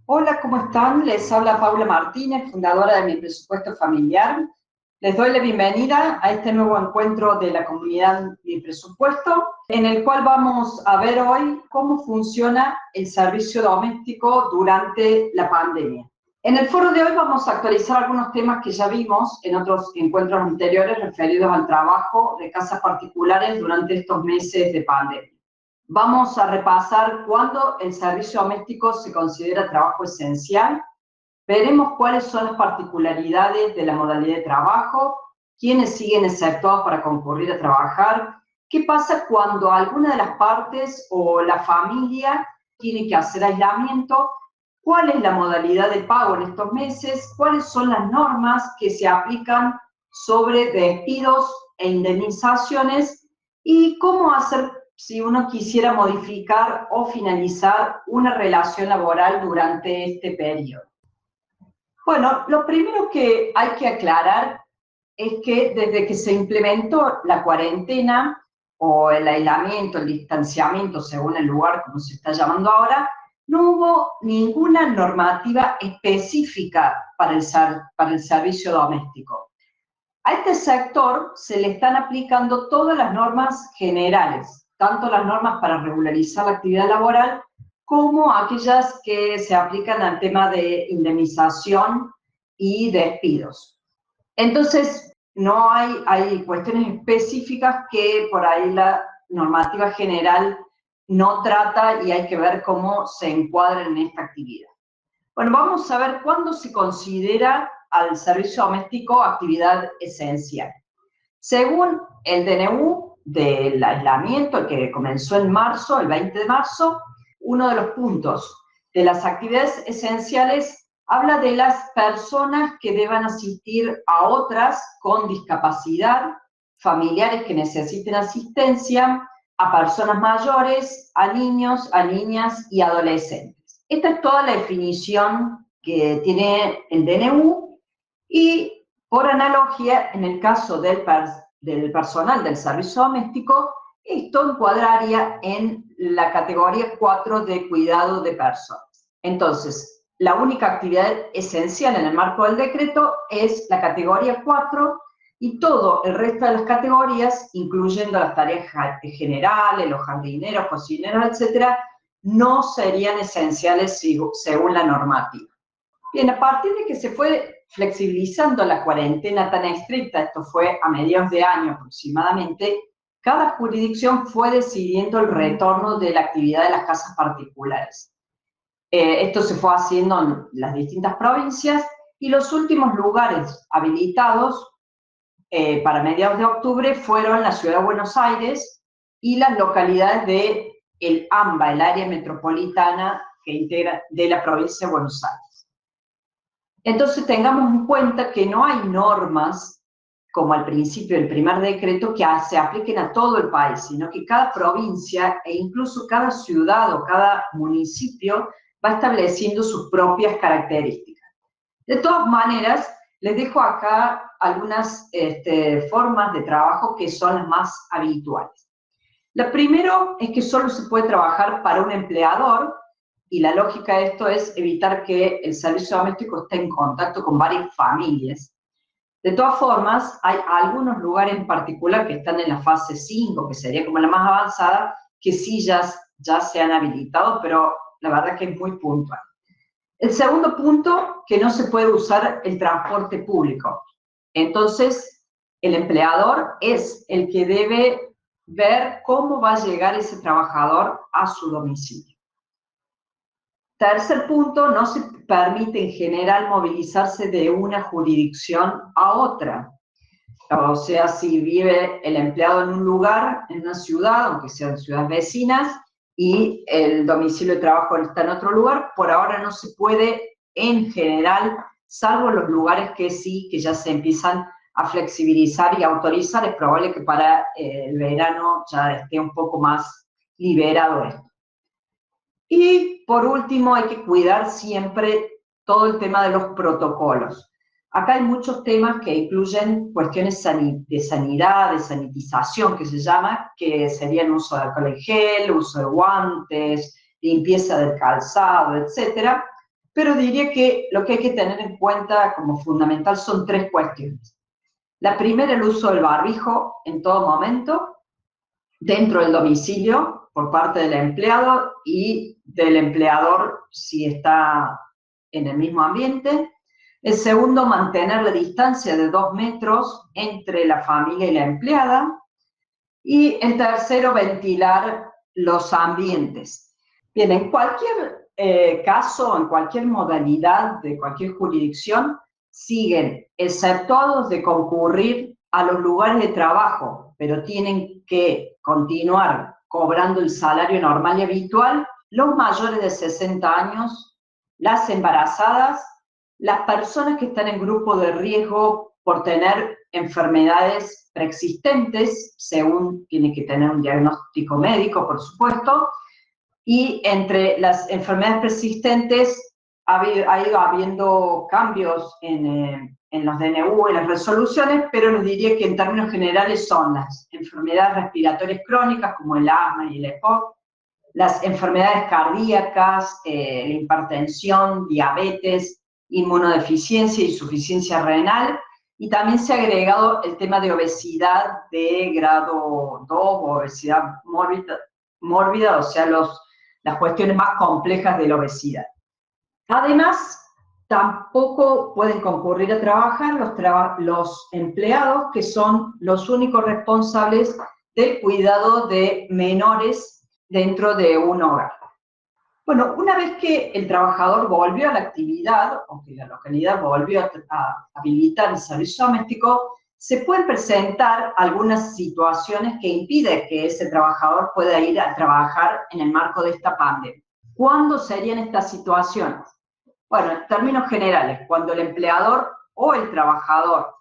Hola, ¿cómo están? Les habla Paula Martínez, fundadora de Mi Presupuesto Familiar. Les doy la bienvenida a este nuevo encuentro de la comunidad Mi Presupuesto, en el cual vamos a ver hoy cómo funciona el servicio doméstico durante la pandemia. En el foro de hoy vamos a actualizar algunos temas que ya vimos en otros encuentros anteriores referidos al trabajo de casas particulares durante estos meses de pandemia. Vamos a repasar cuándo el servicio doméstico se considera trabajo esencial. Veremos cuáles son las particularidades de la modalidad de trabajo, quiénes siguen exceptuados para concurrir a trabajar, qué pasa cuando alguna de las partes o la familia tiene que hacer aislamiento, cuál es la modalidad de pago en estos meses, cuáles son las normas que se aplican sobre despidos e indemnizaciones y cómo hacer si uno quisiera modificar o finalizar una relación laboral durante este periodo. Bueno, lo primero que hay que aclarar es que desde que se implementó la cuarentena o el aislamiento, el distanciamiento, según el lugar como se está llamando ahora, no hubo ninguna normativa específica para el servicio doméstico. A este sector se le están aplicando todas las normas generales, tanto las normas para regularizar la actividad laboral como aquellas que se aplican al tema de indemnización y despidos. Entonces, no hay cuestiones específicas que por ahí la normativa general no trata y hay que ver cómo se encuadran en esta actividad. Bueno, vamos a ver cuándo se considera al servicio doméstico actividad esencial. Según el DNU del aislamiento, el que comenzó en marzo, el 20 de marzo, uno de los puntos de las actividades esenciales habla de las personas que deban asistir a otras con discapacidad, familiares que necesiten asistencia, a personas mayores, a niños, a niñas y adolescentes. Esta es toda la definición que tiene el DNU y, por analogía, en el caso del personal del servicio doméstico, esto encuadraría en la categoría 4 de cuidado de personas. Entonces, la única actividad esencial en el marco del decreto es la categoría 4 y todo el resto de las categorías, incluyendo las tareas generales, los jardineros, cocineros, etcétera, no serían esenciales según la normativa. Bien, a partir de que se fue flexibilizando la cuarentena tan estricta, esto fue a mediados de año aproximadamente, cada jurisdicción fue decidiendo el retorno de la actividad de las casas particulares. Esto se fue haciendo en las distintas provincias y los últimos lugares habilitados para mediados de octubre fueron la Ciudad de Buenos Aires y las localidades de el AMBA, el área metropolitana que integra de la provincia de Buenos Aires. Entonces tengamos en cuenta que no hay normas, como al principio del primer decreto, que se apliquen a todo el país, sino que cada provincia e incluso cada ciudad o cada municipio va estableciendo sus propias características. De todas maneras, les dejo acá algunas formas de trabajo que son las más habituales. Lo primero es que solo se puede trabajar para un empleador, y la lógica de esto es evitar que el servicio doméstico esté en contacto con varias familias. De todas formas, hay algunos lugares en particular que están en la fase 5, que sería como la más avanzada, que sí ya se han habilitado, pero la verdad que es muy puntual. El segundo punto, que no se puede usar el transporte público. Entonces, el empleador es el que debe ver cómo va a llegar ese trabajador a su domicilio. Tercer punto, no se permite en general movilizarse de una jurisdicción a otra. O sea, si vive el empleado en un lugar, en una ciudad, aunque sean ciudades vecinas, y el domicilio de trabajo está en otro lugar, por ahora no se puede en general, salvo los lugares que sí, que ya se empiezan a flexibilizar y autorizar. Es probable que para el verano ya esté un poco más liberado esto. Y por último, hay que cuidar siempre todo el tema de los protocolos. Acá hay muchos temas que incluyen cuestiones de sanidad, de sanitización, que se llama, que serían uso de alcohol en gel, uso de guantes, limpieza del calzado, etc. pero diría que lo que hay que tener en cuenta como fundamental son 3 cuestiones. La primera, el uso del barbijo en todo momento, dentro del domicilio, por parte del empleado y del empleador si está en el mismo ambiente. El segundo, mantener la distancia de 2 metros entre la familia y la empleada. Y el tercero, ventilar los ambientes. Bien, en cualquier caso, en cualquier modalidad de cualquier jurisdicción, siguen exceptuados de concurrir a los lugares de trabajo, pero tienen que continuar cobrando el salario normal y habitual, los mayores de 60 años, las embarazadas, las personas que están en grupo de riesgo por tener enfermedades preexistentes, según tiene que tener un diagnóstico médico, por supuesto, y entre las enfermedades persistentes ha ido habiendo cambios en los DNU, en las resoluciones, pero les diría que en términos generales son las enfermedades respiratorias crónicas, como el asma y el EPOC, las enfermedades cardíacas, la hipertensión, diabetes, inmunodeficiencia y insuficiencia renal, y también se ha agregado el tema de obesidad de grado 2 o obesidad mórbida, o sea, las cuestiones más complejas de la obesidad. Además, tampoco pueden concurrir a trabajar los empleados que son los únicos responsables del cuidado de menores dentro de un hogar. Bueno, una vez que el trabajador volvió a la actividad, o que la localidad volvió a habilitar el servicio doméstico, se pueden presentar algunas situaciones que impiden que ese trabajador pueda ir a trabajar en el marco de esta pandemia. ¿Cuándo serían estas situaciones? Bueno, en términos generales, cuando el empleador o el trabajador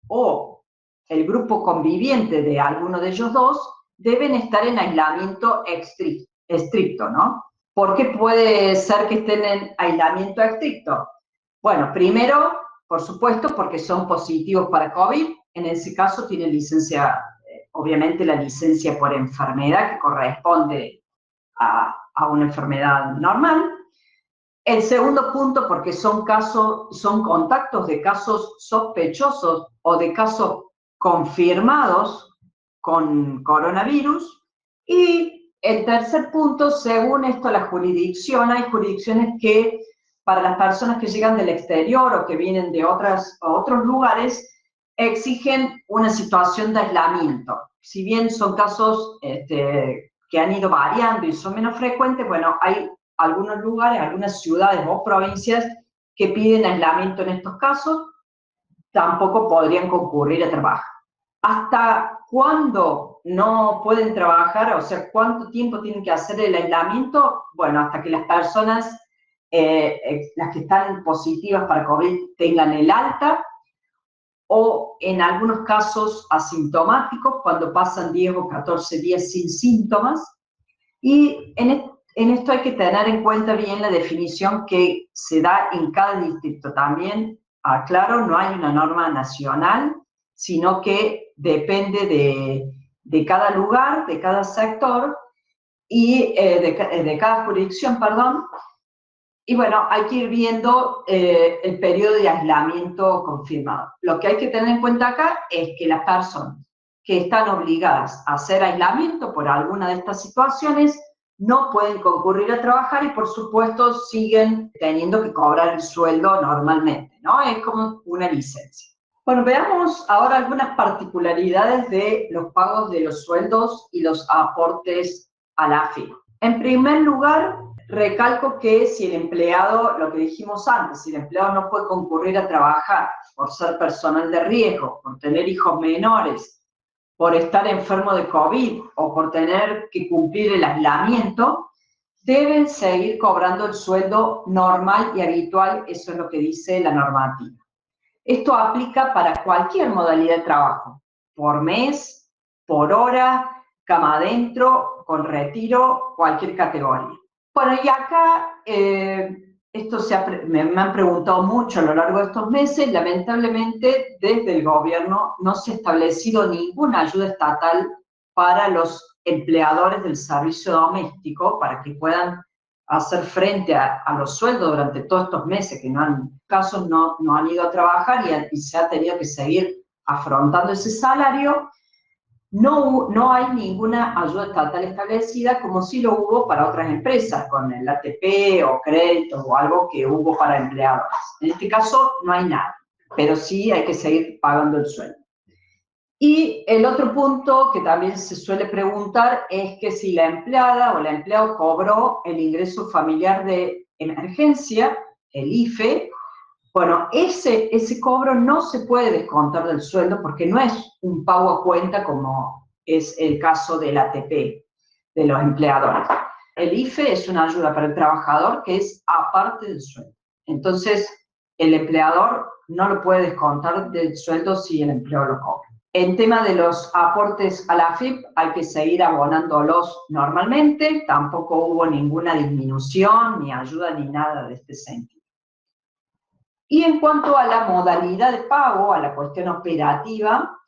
o el grupo conviviente de alguno de ellos dos deben estar en aislamiento estricto, ¿no? ¿Por qué puede ser que estén en aislamiento estricto? Bueno, primero, por supuesto, porque son positivos para COVID. En ese caso tienen licencia, obviamente la licencia por enfermedad que corresponde a una enfermedad normal. El segundo punto, porque son contactos de casos sospechosos o de casos confirmados con coronavirus. Y el tercer punto, según esto, la jurisdicción, hay jurisdicciones que para las personas que llegan del exterior o que vienen de otros lugares, exigen una situación de aislamiento. Si bien son casos que han ido variando y son menos frecuentes, bueno, hay algunos lugares, algunas ciudades o provincias que piden aislamiento en estos casos, tampoco podrían concurrir a trabajar. ¿Hasta cuándo no pueden trabajar? O sea, ¿cuánto tiempo tienen que hacer el aislamiento? Bueno, hasta que las personas, las que están positivas para COVID, tengan el alta, o en algunos casos asintomáticos, cuando pasan 10 o 14 días sin síntomas. Y en esto hay que tener en cuenta bien la definición que se da en cada distrito. También, aclaro, no hay una norma nacional, sino que depende de cada lugar, de cada sector y de cada jurisdicción, perdón. Y bueno, hay que ir viendo el periodo de aislamiento confirmado. Lo que hay que tener en cuenta acá es que las personas que están obligadas a hacer aislamiento por alguna de estas situaciones no pueden concurrir a trabajar y, por supuesto, siguen teniendo que cobrar el sueldo normalmente, ¿no? Es como una licencia. Bueno, veamos ahora algunas particularidades de los pagos de los sueldos y los aportes a la AFIP. En primer lugar, recalco que si el empleado, lo que dijimos antes, si el empleado no puede concurrir a trabajar por ser personal de riesgo, por tener hijos menores, por estar enfermo de COVID o por tener que cumplir el aislamiento, deben seguir cobrando el sueldo normal y habitual, eso es lo que dice la normativa. Esto aplica para cualquier modalidad de trabajo, por mes, por hora, cama adentro, con retiro, cualquier categoría. Bueno, y acá esto me han preguntado mucho a lo largo de estos meses. Lamentablemente, desde el gobierno no se ha establecido ninguna ayuda estatal para los empleadores del servicio doméstico para que puedan hacer frente a los sueldos durante todos estos meses, que casos no han ido a trabajar y se ha tenido que seguir afrontando ese salario, no hay ninguna ayuda estatal establecida como sí lo hubo para otras empresas, con el ATP o crédito o algo que hubo para empleadores. En este caso no hay nada, pero sí hay que seguir pagando el sueldo. Y el otro punto que también se suele preguntar es que si la empleada o el empleado cobró el ingreso familiar de emergencia, el IFE, bueno, ese cobro no se puede descontar del sueldo porque no es un pago a cuenta como es el caso del ATP de los empleadores. El IFE es una ayuda para el trabajador que es aparte del sueldo. Entonces, el empleador no lo puede descontar del sueldo si el empleado lo cobra. En tema de los aportes a la AFIP, hay que seguir abonándolos normalmente, tampoco hubo ninguna disminución, ni ayuda, ni nada de este sentido. Y en cuanto a la modalidad de pago, a la cuestión operativa,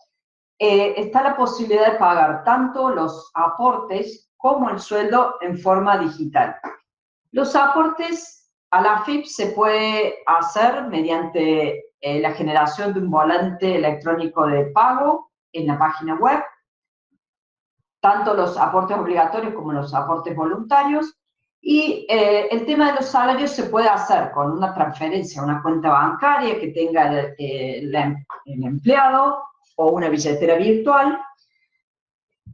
está la posibilidad de pagar tanto los aportes como el sueldo en forma digital. Los aportes a la AFIP se puede hacer mediante la generación de un volante electrónico de pago en la página web, tanto los aportes obligatorios como los aportes voluntarios, y el tema de los salarios se puede hacer con una transferencia a una cuenta bancaria que tenga el empleado o una billetera virtual,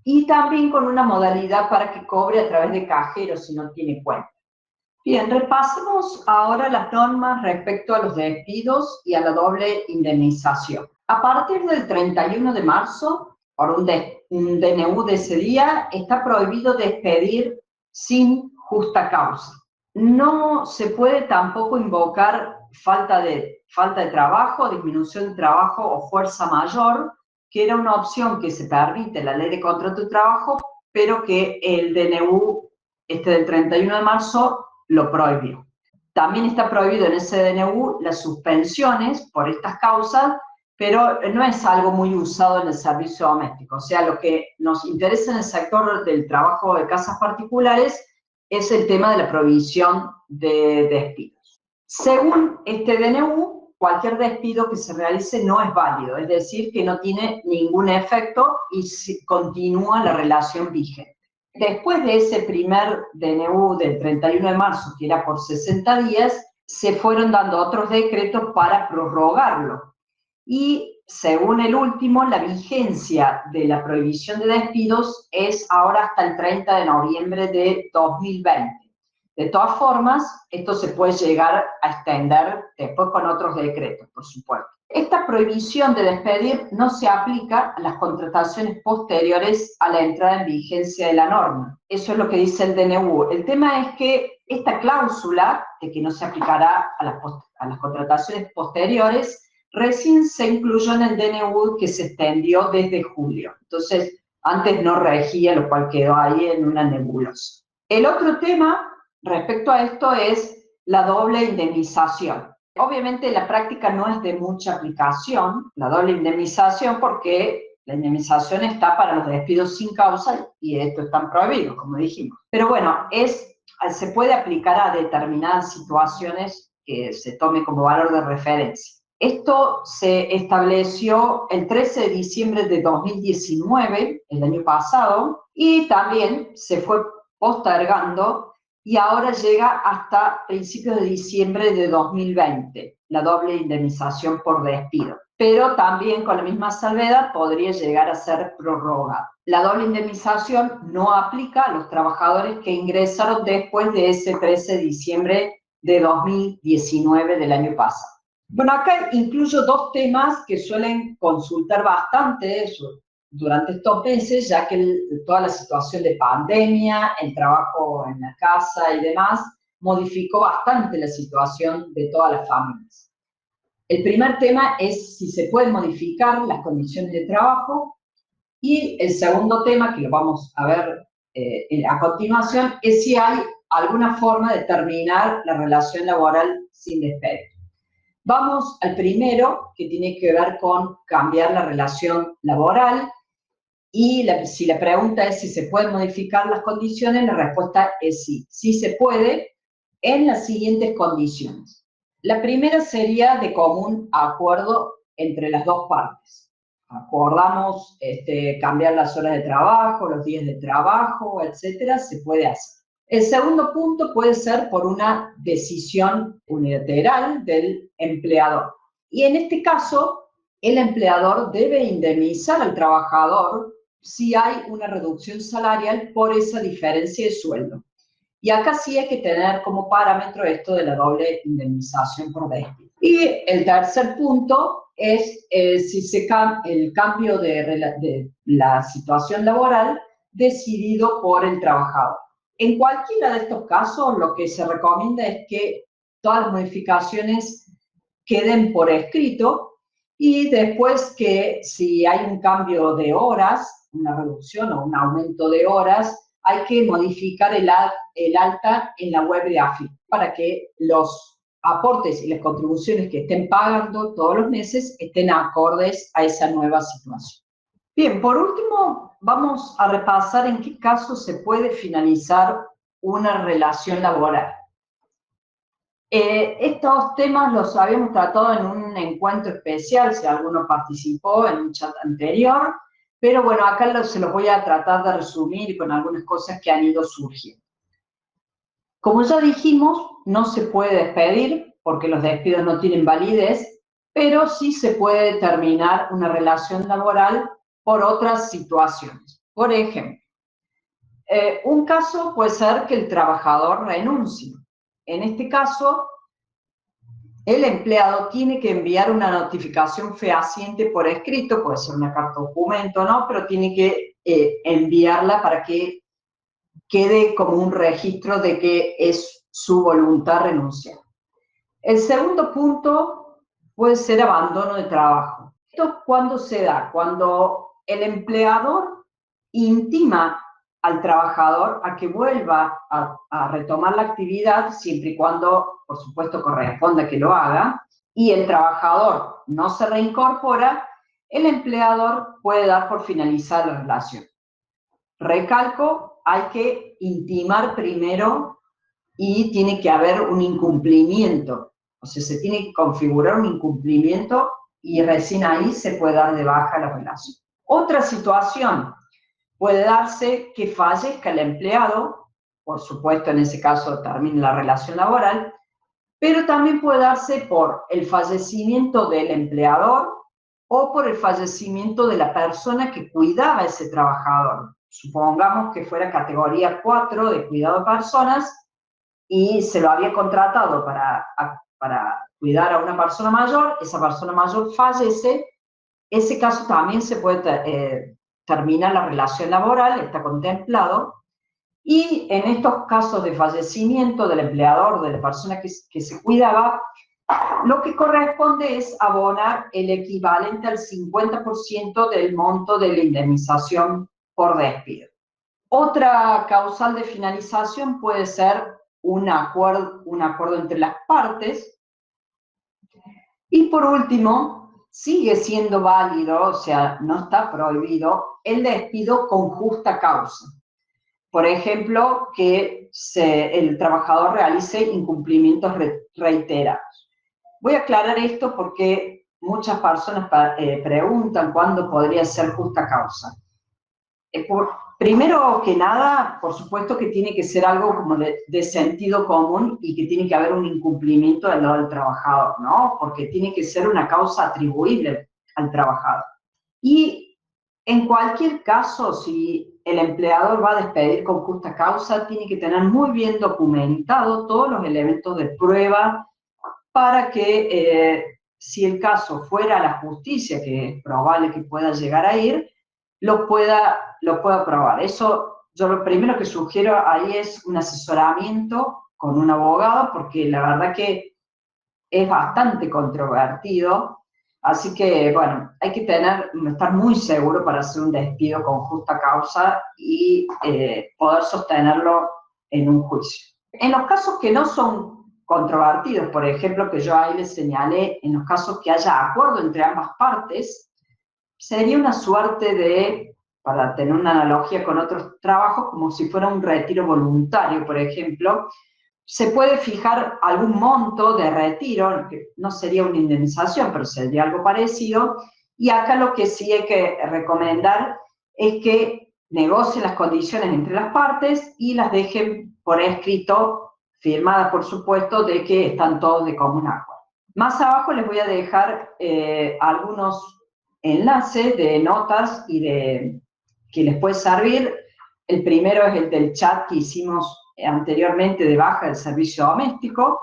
y también con una modalidad para que cobre a través de cajero si no tiene cuenta. Bien, repasemos ahora las normas respecto a los despidos y a la doble indemnización. A partir del 31 de marzo, por un DNU de ese día, está prohibido despedir sin justa causa. No se puede tampoco invocar falta de trabajo, disminución de trabajo o fuerza mayor, que era una opción que se permite en la ley de contrato de trabajo, pero que el DNU del 31 de marzo lo prohibió. También está prohibido en ese DNU las suspensiones por estas causas, pero no es algo muy usado en el servicio doméstico. O sea, lo que nos interesa en el sector del trabajo de casas particulares es el tema de la prohibición de despidos. Según este DNU, cualquier despido que se realice no es válido, es decir, que no tiene ningún efecto y continúa la relación vigente. Después de ese primer DNU del 31 de marzo, que era por 60 días, se fueron dando otros decretos para prorrogarlo. Y según el último, la vigencia de la prohibición de despidos es ahora hasta el 30 de noviembre de 2020. De todas formas, esto se puede llegar a extender después con otros decretos, por supuesto. Esta prohibición de despedir no se aplica a las contrataciones posteriores a la entrada en vigencia de la norma. Eso es lo que dice el DNU. El tema es que esta cláusula de que no se aplicará a las contrataciones posteriores recién se incluyó en el DNU que se extendió desde julio. Entonces, antes no regía, lo cual quedó ahí en una nebulosa. El otro tema respecto a esto es la doble indemnización. Obviamente la práctica no es de mucha aplicación, la doble indemnización, porque la indemnización está para los despidos sin causa y estos están prohibidos, como dijimos. Pero bueno, se puede aplicar a determinadas situaciones que se tome como valor de referencia. Esto se estableció el 13 de diciembre de 2019, el año pasado, y también se fue postergando y ahora llega hasta principios de diciembre de 2020, la doble indemnización por despido. Pero también con la misma salvedad podría llegar a ser prorrogada. La doble indemnización no aplica a los trabajadores que ingresaron después de ese 13 de diciembre de 2019 del año pasado. Bueno, acá incluyo dos temas que suelen consultar bastante durante estos meses, ya que toda la situación de pandemia, el trabajo en la casa y demás, modificó bastante la situación de todas las familias. El primer tema es si se pueden modificar las condiciones de trabajo, y el segundo tema, que lo vamos a ver a continuación, es si hay alguna forma de terminar la relación laboral sin despedir. Vamos al primero, que tiene que ver con cambiar la relación laboral, y si la pregunta es si se pueden modificar las condiciones, la respuesta es sí. Sí se puede, en las siguientes condiciones. La primera sería de común acuerdo entre las dos partes. Acordamos cambiar las horas de trabajo, los días de trabajo, etcétera, se puede hacer. El segundo punto puede ser por una decisión unilateral del empleador. Y en este caso, el empleador debe indemnizar al trabajador si hay una reducción salarial por esa diferencia de sueldo. Y acá sí hay que tener como parámetro esto de la doble indemnización por despido. Y el tercer punto es si el cambio de la situación laboral decidido por el trabajador. En cualquiera de estos casos, lo que se recomienda es que todas las modificaciones queden por escrito y después que si hay un cambio de horas, una reducción o un aumento de horas, hay que modificar el alta en la web de AFIP para que los aportes y las contribuciones que estén pagando todos los meses estén acordes a esa nueva situación. Bien, por último, vamos a repasar en qué casos se puede finalizar una relación laboral. Estos temas los habíamos tratado en un encuentro especial, si alguno participó en un chat anterior, pero bueno, acá se los voy a tratar de resumir con algunas cosas que han ido surgiendo. Como ya dijimos, no se puede despedir porque los despidos no tienen validez, pero sí se puede terminar una relación laboral por otras situaciones. Por ejemplo, un caso puede ser que el trabajador renuncie. En este caso, el empleado tiene que enviar una notificación fehaciente por escrito, puede ser una carta documento, ¿no? Pero tiene que enviarla para que quede como un registro de que es su voluntad renunciar. El segundo punto puede ser abandono de trabajo. ¿Esto cuándo se da? Cuando el empleador intima al trabajador a que vuelva a retomar la actividad, siempre y cuando, por supuesto, corresponda que lo haga, y el trabajador no se reincorpora, el empleador puede dar por finalizada la relación. Recalco, hay que intimar primero y tiene que haber un incumplimiento. O sea, se tiene que configurar un incumplimiento y recién ahí se puede dar de baja la relación. Otra situación, puede darse que fallezca el empleado, por supuesto en ese caso termina la relación laboral, pero también puede darse por el fallecimiento del empleador o por el fallecimiento de la persona que cuidaba a ese trabajador. Supongamos que fuera categoría 4 de cuidado de personas y se lo había contratado para cuidar a una persona mayor, esa persona mayor fallece, ese caso también se puede terminar la relación laboral, está contemplado, y en estos casos de fallecimiento del empleador, de la persona que se cuidaba, lo que corresponde es abonar el equivalente al 50% del monto de la indemnización por despido. Otra causal de finalización puede ser un acuerdo entre las partes. Y por último, sigue siendo válido, o sea, no está prohibido, el despido con justa causa. Por ejemplo, que el trabajador realice incumplimientos reiterados. Voy a aclarar esto porque muchas personas preguntan cuándo podría ser justa causa. Primero que nada, por supuesto que tiene que ser algo como de sentido común y que tiene que haber un incumplimiento del lado del trabajador, ¿no? Porque tiene que ser una causa atribuible al trabajador. Y en cualquier caso, si el empleador va a despedir con justa causa, tiene que tener muy bien documentado todos los elementos de prueba para que, si el caso fuera a la justicia, que es probable que pueda llegar a ir, lo pueda probar. Eso, yo lo primero que sugiero ahí es un asesoramiento con un abogado, porque la verdad que es bastante controvertido, así que, bueno, hay que estar muy seguro para hacer un despido con justa causa y poder sostenerlo en un juicio. En los casos que no son controvertidos, por ejemplo, que yo ahí les señalé, en los casos que haya acuerdo entre ambas partes, sería una suerte de, para tener una analogía con otros trabajos, como si fuera un retiro voluntario, por ejemplo, se puede fijar algún monto de retiro, que no sería una indemnización, pero sería algo parecido, y acá lo que sí hay que recomendar es que negocien las condiciones entre las partes y las dejen por escrito, firmadas por supuesto, de que están todos de común acuerdo. Más abajo les voy a dejar algunos enlaces de notas y que les puede servir. El primero es el del chat que hicimos anteriormente de baja del servicio doméstico,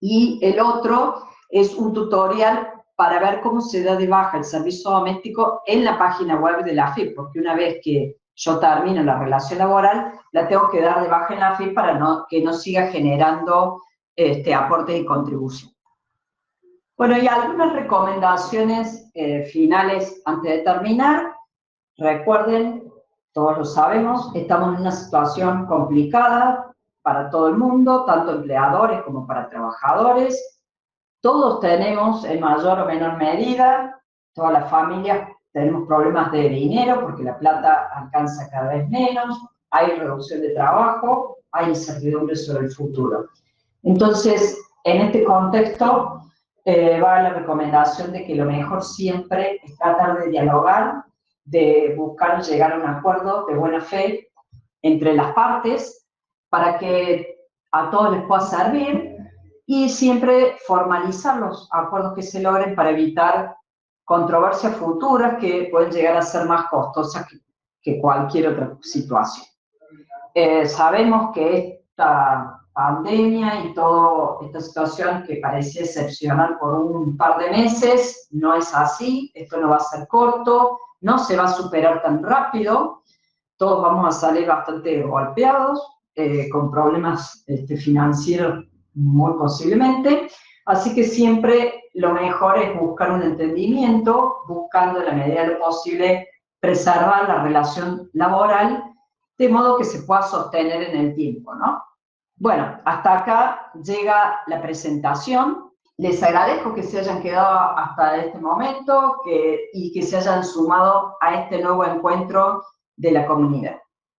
y el otro es un tutorial para ver cómo se da de baja el servicio doméstico en la página web de la AFIP, porque una vez que yo termino la relación laboral, la tengo que dar de baja en la AFIP para que no siga generando aportes y contribución. Bueno, y algunas recomendaciones finales antes de terminar. Recuerden, todos lo sabemos, estamos en una situación complicada para todo el mundo, tanto empleadores como para trabajadores. Todos tenemos, en mayor o menor medida, todas las familias tenemos problemas de dinero porque la plata alcanza cada vez menos, hay reducción de trabajo, hay incertidumbre sobre el futuro. Entonces, en este contexto, va la recomendación de que lo mejor siempre es tratar de dialogar, de buscar llegar a un acuerdo de buena fe entre las partes para que a todos les pueda servir, y siempre formalizar los acuerdos que se logren para evitar controversias futuras que pueden llegar a ser más costosas que cualquier otra situación. Sabemos que esta pandemia y toda esta situación que parecía excepcional por un par de meses, no es así, esto no va a ser corto, no se va a superar tan rápido, todos vamos a salir bastante golpeados, con problemas financieros muy posiblemente, así que siempre lo mejor es buscar un entendimiento, buscando en la medida de lo posible preservar la relación laboral, de modo que se pueda sostener en el tiempo, ¿no? Bueno, hasta acá llega la presentación. Les agradezco que se hayan quedado hasta este momento y que se hayan sumado a este nuevo encuentro de la comunidad.